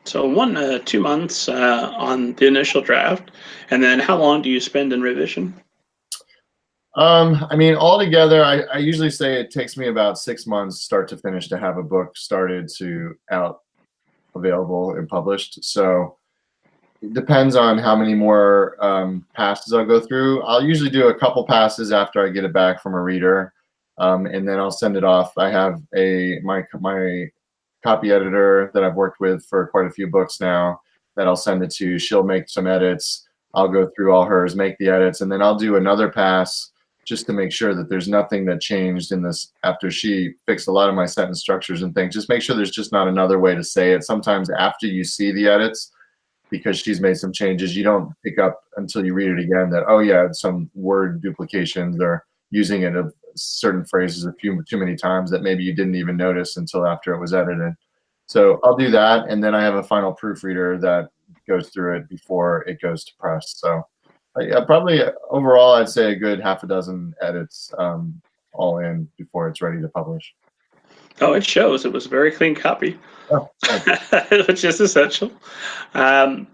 So 2 months on the initial draft, and then how long do you spend in revision? I mean, altogether, I usually say it takes me about 6 months, start to finish, to have a book started to out available and published. So it depends on how many more passes I'll go through. I'll usually do a couple passes after I get it back from a reader, and then I'll send it off. I have my copy editor that I've worked with for quite a few books now that I'll send it to. She'll make some edits. I'll go through all hers, make the edits, and then I'll do another pass just to make sure that there's nothing that changed in this after she fixed a lot of my sentence structures and things. Just make sure there's just not another way to say it. Sometimes after you see the edits, because she's made some changes, you don't pick up until you read it again that, oh yeah, some word duplications or using it of certain phrases a few too many times that maybe you didn't even notice until after it was edited. So I'll do that, and then I have a final proofreader that goes through it before it goes to press. So probably overall, I'd say a good half a dozen edits all in before it's ready to publish. Oh, it shows. It was a very clean copy, Oh, which is essential. Um,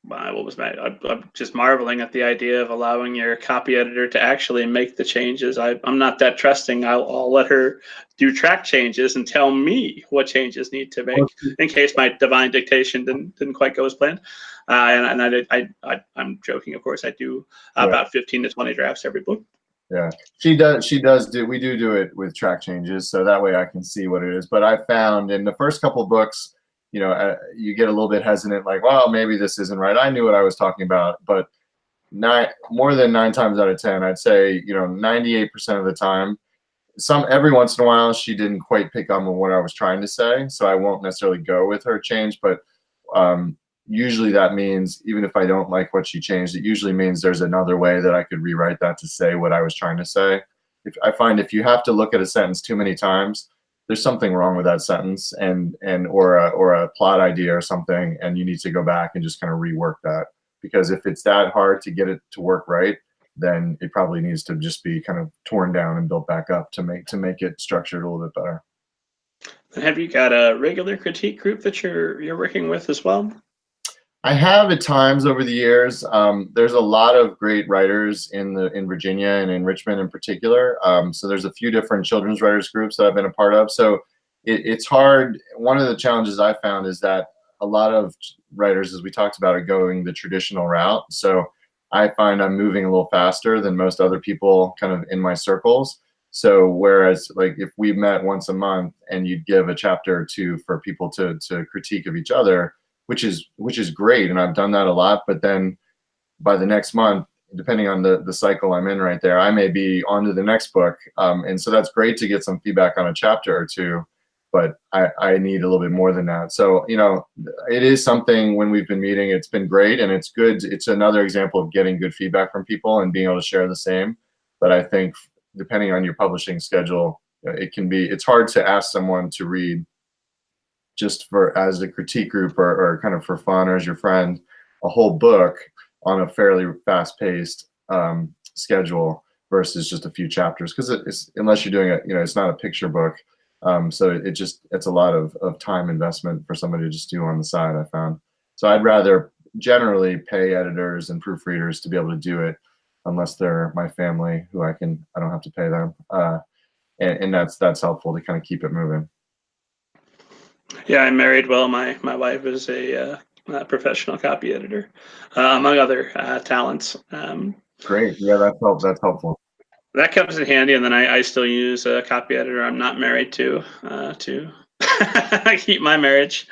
what was my? I'm just marveling at the idea of allowing your copy editor to actually make the changes. I'm not that trusting. I'll let her do track changes and tell me what changes need to make in case my divine dictation didn't quite go as planned. I'm joking, of course. I do about 15 to 20 drafts every book. Yeah, she does do. We do it with track changes, so that way I can see what it is. But I found in the first couple books, you get a little bit hesitant, like, well, maybe this isn't right. I knew what I was talking about, but more than 9 times out of 10, I'd say 98% of the time. Every once in a while, she didn't quite pick up on what I was trying to say, so I won't necessarily go with her change. But usually that means, even if I don't like what she changed, it usually means there's another way that I could rewrite that to say what I was trying to say. I find if you have to look at a sentence too many times, there's something wrong with that sentence or a plot idea or something, and you need to go back and just kind of rework that. Because if it's that hard to get it to work right, then it probably needs to just be kind of torn down and built back up to make it structured a little bit better. Have you got a regular critique group that you're working with as well? I have at times over the years. There's a lot of great writers in Virginia and in Richmond in particular. So there's a few different children's writers groups that I've been a part of. So it's hard. One of the challenges I found is that a lot of writers, as we talked about, are going the traditional route. So I find I'm moving a little faster than most other people kind of in my circles. So whereas like if we met once a month and you'd give a chapter or two for people to critique of each other, which is great, and I've done that a lot. But then by the next month, depending on the cycle I'm in right there, I may be on to the next book, and so that's great to get some feedback on a chapter or two. But I need a little bit more than that. So it is something. When we've been meeting, it's been great, and it's good. It's another example of getting good feedback from people and being able to share the same. But I think depending on your publishing schedule, it's hard to ask someone to read just for as a critique group or kind of for fun or as your friend a whole book on a fairly fast-paced schedule versus just a few chapters, because it's, unless you're doing it's not a picture book, so it's a lot of time investment for somebody to just do on the side, I found. So I'd rather generally pay editors and proofreaders to be able to do it, unless they're my family who I don't have to pay them, and that's helpful to kind of keep it moving. Yeah, I'm married. Well, my wife is a professional copy editor, among other talents. Great. Yeah, that's helpful. That comes in handy, and then I still use a copy editor I'm not married to keep my marriage